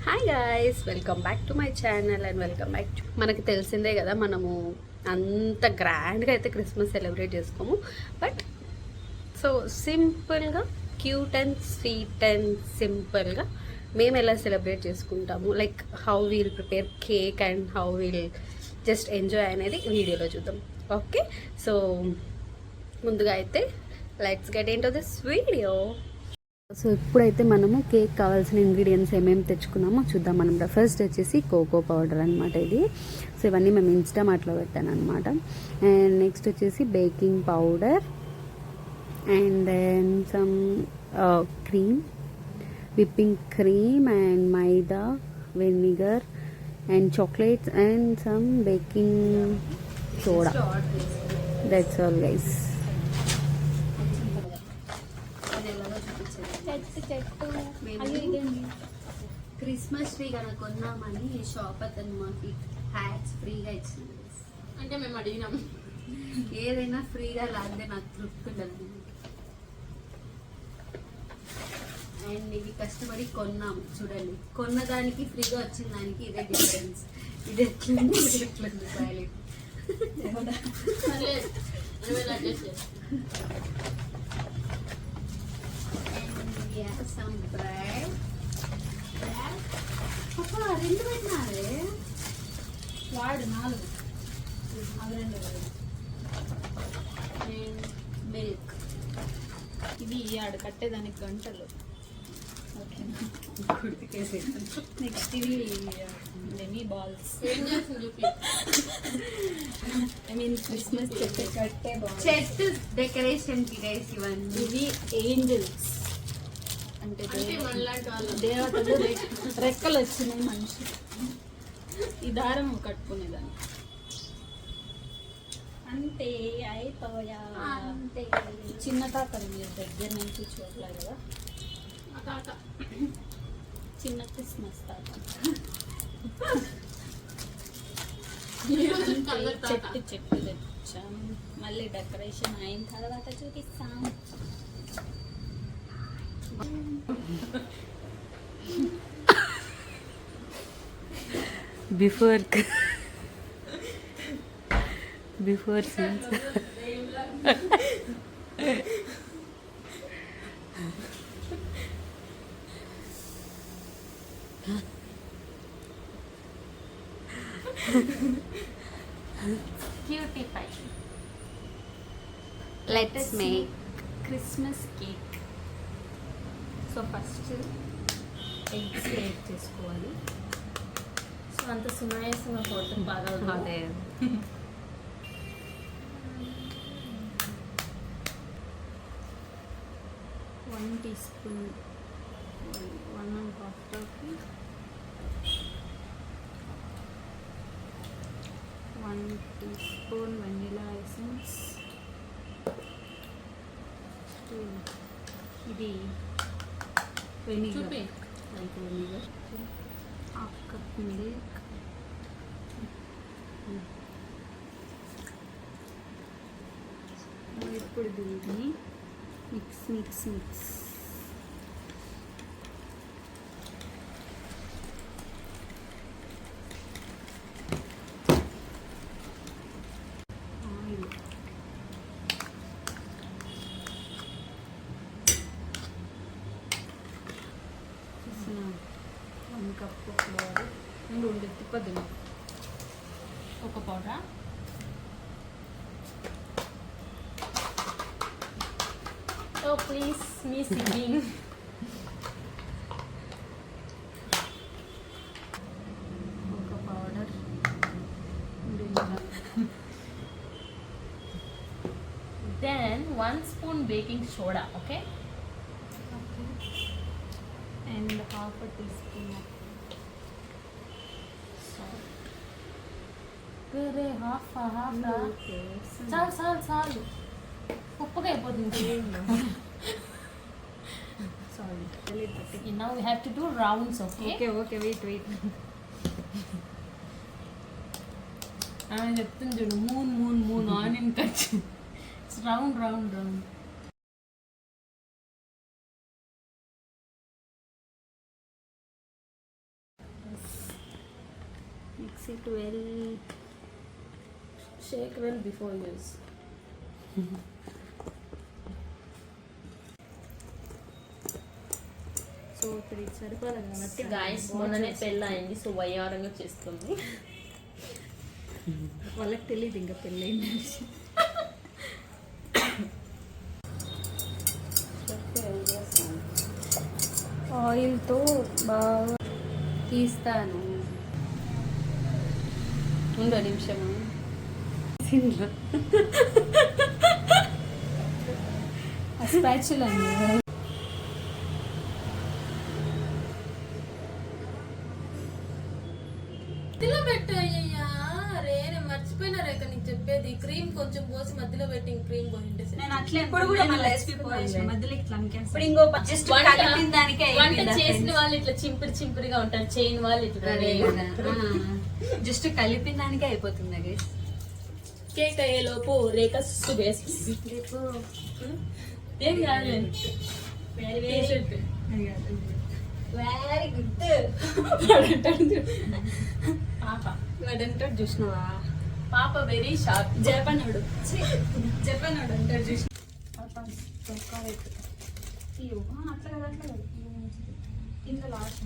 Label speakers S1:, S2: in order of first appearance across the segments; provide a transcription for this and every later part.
S1: Hi guys, welcome back to my channel and welcome back to మనకి తెలిసిందే కదా. మనము అంత గ్రాండ్గా అయితే క్రిస్మస్ సెలబ్రేట్ చేసుకోము. బట్ సో సింపుల్గా, క్యూట్ అండ్ స్వీట్ అండ్ సింపుల్గా మేము ఎలా సెలబ్రేట్ చేసుకుంటాము, like how we'll prepare cake and how we'll just enjoy అనేది వీడియోలో చూద్దాం. ఓకే, సో ముందుగా అయితే let's get into this video. So ఇప్పుడైతే మనము కేక్ కావాల్సిన ఇంగ్రీడియంట్స్ ఏమేమి తెచ్చుకున్నామో చూద్దాం. మనం ఫస్ట్ వచ్చేసి కోకో పౌడర్ అనమాట ఇది. సో ఇవన్నీ మేము ఇన్స్టామార్ట్లో పెట్టాను అనమాట. అండ్ నెక్స్ట్ వచ్చేసి baking powder and then some cream, whipping cream and maida, vinegar and chocolates and some baking soda. That's all guys. Christmas tree కనుక కొన్నామని షాప్ అతను మాకు హ్యాట్స్ ఫ్రీగా ఇచ్చింది.
S2: అంటే మేము అడిగినాం,
S1: ఏదైనా ఫ్రీగా లాంటి నాకు తృప్తి ఉండదు. అండ్ ఇది కష్టపడి కొన్నాము. చూడండి, కొన్నదానికి ఫ్రీగా వచ్చిన దానికి ఇదే డిఫరెన్స్. ఇది ఎట్లుంది, ఇది ఎట్లుంది సైలెంట్. some bread. Papa, రెండు పెట్టినారే.
S2: వాడు 4 అవి 2
S1: అండ్ మిల్క్.
S2: ఇది ఆడు కట్టేదానికి గంటలు. ఓకేనా, నెక్స్ట్ ఇవి let me balls. I mean Christmas చెట్టు కట్టే బాల్స్,
S1: చెట్టు డెకరేషన్ కి గైస్ ఇవన్నీ.
S2: ఇవి ఏంజల్స్ అంటే దేవతలు రెక్కలు వచ్చినాయి మనిషి. ఈ దారం కట్టుకునేదాన్ని. అంతే అయిపోయా.
S1: అంతే.
S2: చిన్న తాతలు మీరు దగ్గర నుంచి చూడలే కదా, చిన్న క్రిస్మస్ తాత. చెట్టు తెచ్చాం. మళ్ళీ డెకరేషన్ అయిన తర్వాత చూపిస్తాం.
S1: Before scenes.
S2: Cutie pie.
S1: Let's make
S2: Christmas cake. So first eggs వేట్ చేసుకోవాలి. సో అంత సునాయాసంగా కొట్టం బాగా.
S1: అదే
S2: 1 teaspoon, 1.5 cup, 1 teaspoon vanilla essence. ఇది vinegar, like vinegar. 1/2 cup milk, ఇప్పుడు దీన్ని మిక్స్ మిక్స్ మిక్స్. ఆయిల్, చూసిన 1 కప్పు ఫ్లోర్ అండ్ ఉండి తిప్పదు ఒక powder. Oh please, me singing. ఒక powder. Then 1 spoon baking soda, okay? And 1/2 teaspoon of salt. half. చాలు ఉప్పుగా అయిపోతుంది. Sorry. Now we have to do rounds, okay?
S1: Okay, wait.
S2: ఆమె చెప్తుంది చూడు, moon onion cut. Round.
S1: Mix it well.
S2: Shake well before use.
S1: So ఇప్పుడు ఇది సరిపోదు కాబట్టి
S2: guys మొన్ననే పెళ్ళి అయింది, సో వయ్యారంగా చేస్తుంది.
S1: వాళ్ళకి తెలియదు ఇంకా పెళ్ళైంది. ఆయిల్తో బాగా తీస్తాను. ఉండు నిమిషము. స్పాచులా
S2: మధ్యలో పెట్టయ్యా రే, నేను మర్చిపోయినా రేఖ నీకు చెప్పేది. క్రీమ్ కొంచెం పోసి మధ్యలో పెట్టి క్రీమ్ పోయింటే
S3: నేను అట్లా ఎప్పుడు కూడా మళ్ళీ రెసిపీ పోయేసిన మధ్యలో ఇట్లా
S1: ఇప్పుడు ఇంకో జస్ట్
S3: కలిపిన దానికే
S2: వంట చేసిన వాళ్ళు ఇట్లా చింపిరి చింపిరిగా ఉంటారు, చేయని వాళ్ళు ఇట్లా
S3: జస్ట్ కలిపిన దానికే అయిపోతుంది గైస్.
S2: కేక్ అయ్యేలోపు రేఖ సుస్సు వేసి ఏం కాదు.
S3: Very good.
S2: పాప
S3: వాడంటాడు చూసినావా,
S2: పాప వెరీ షార్ప్.
S3: జపనోడు జపనోడు అంటాడు చూసి. అట్లా కదా అట్లా కదా ఇందులో లాస్ట్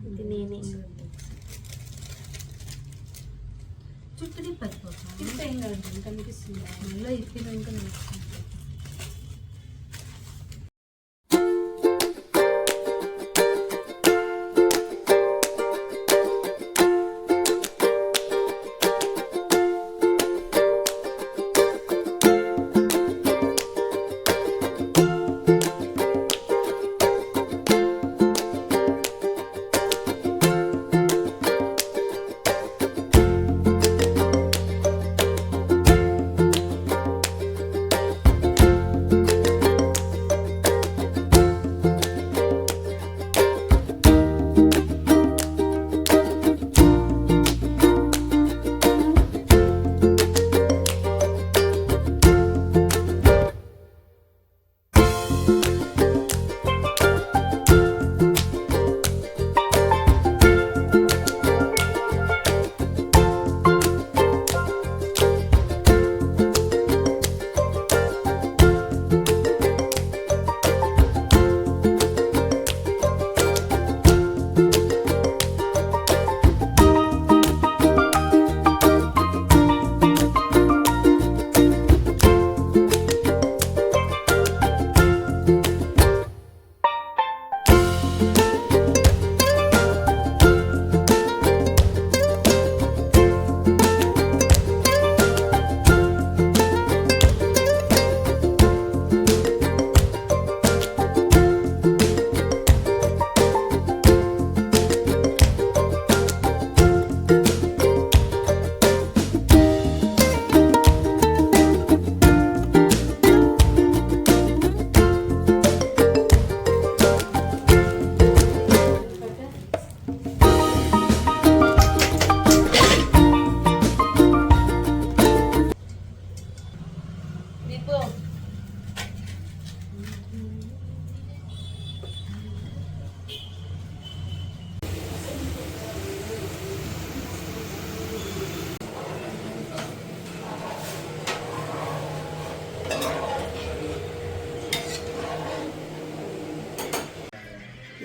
S1: ఇది నేనే
S3: చుట్టూ తిప్పైపోతుంది.
S1: ఇప్పుడు ఏం కాదు కనిపిస్తుంది.
S3: మళ్ళీ ఇప్పుడు ఇంకా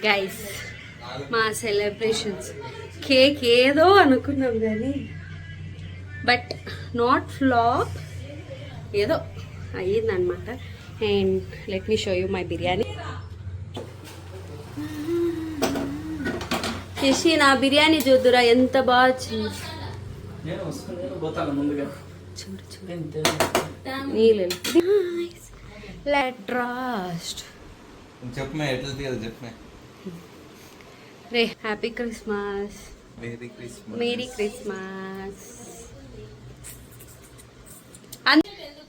S1: గైస్ మా సెలబ్రేషన్స్ కేక్ ఏదో అనుకున్నాం కానీ బట్ నాట్ ఫ్లాప్, ఏదో అయ్యిందనమాట. And let me show you my biryani. చేసి నా బిర్యానీ చూద్దురా ఎంత బాగా వచ్చింది. చూడు చూడు నీళ్ళు లెట్ రాస్ట్
S4: చెప్పమే ఎట్లా తీయాలి చెప్పమే.
S1: రే happy Christmas,
S4: merry Christmas,
S1: merry Christmas.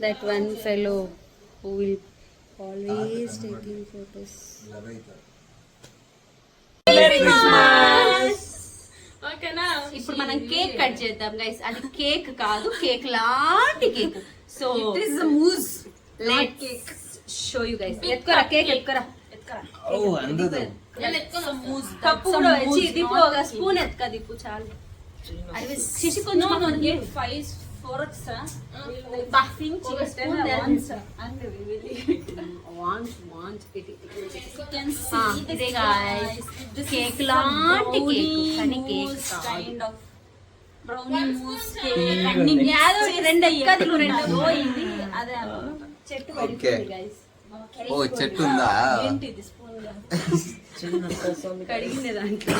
S1: That one fellow who will always taking photos.
S2: ఓకేనా?
S1: ఇప్పుడు మనం కేక్ కట్ చేద్దాం గైస్. అది కేక్ కాదు, కేక్ లాంటి cake. So
S3: it is mousse
S1: let's show you guys. ఎత్తుకోరా కేక్, ఎత్తుకోరా.
S4: ఓ అందదు
S1: కప్పు కూడా వచ్చి దిప్పు ఒక స్పూన్ ఎత్తుక దిప్పు చాలు అది శిశి కొంచెం
S3: 4 వచ్చా
S1: ఇదే కేక్ లాంటి కేక్ కానీ cake
S3: kind of brownie mousse cake అన్ని
S1: రెండు అయ్యాయి
S3: పోయింది అదే
S1: చెట్టు
S4: ఓకే
S1: పడిపోయింది గైస్
S4: ఓ చెట్టు ఉందా
S3: ఏంటిది స్పూన్
S1: కడిగింది దాంట్లో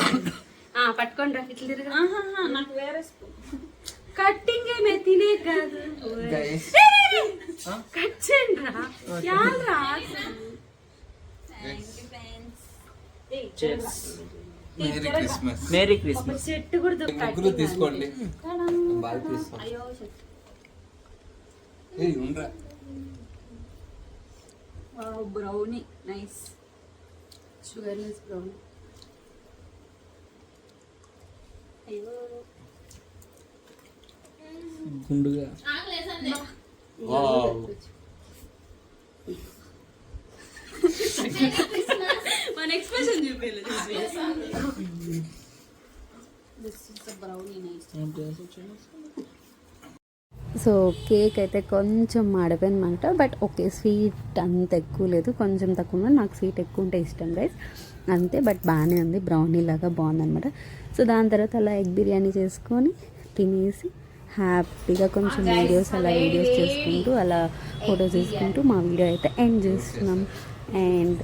S1: పట్టుకోండి రా ఇట్లా తిరగా
S3: నాకు వేరే స్పూన్
S1: కట్టింగ్ ఏమే తినే కాదు
S4: గైస్
S1: కట్ చేయండి రా యాల్రా
S4: మేరీ క్రిస్మస్
S5: మేరీ క్రిస్మస్
S1: చెట్టు కూడా
S4: ముగ్గురు తీసుకోండి బాగా తీసుకోండి
S1: అయ్యో చెట్టు
S4: ఏయ్ ఉండరా
S3: wow brownie nice
S1: sugar less brown అయ్యో
S5: గుండుగా
S4: వావ్
S3: మన ఎక్స్ప్రెషన్ చూపించలేదు
S1: బ్రౌనీ నైస్
S6: సో కేక్ అయితే కొంచెం మాడిపోయిందన్నమాట బట్ ఓకే స్వీట్ అంత ఎక్కువ లేదు కొంచెం తక్కువ ఉంది. నాకు స్వీట్ ఎక్కువ ఉంటే ఇష్టం గైస్ అంతే బట్ బాగానే ఉంది బ్రౌనీ లాగా బాగుందన్నమాట. సో దాని తర్వాత అలా ఎగ్ బిర్యానీ చేసుకొని తినేసి హ్యాపీగా కొంచెం వీడియోస్ చేసుకుంటూ అలా ఫొటోస్ తీసుకుంటూ మా వీడియో అయితే ఎండ్ చేస్తున్నాం. అండ్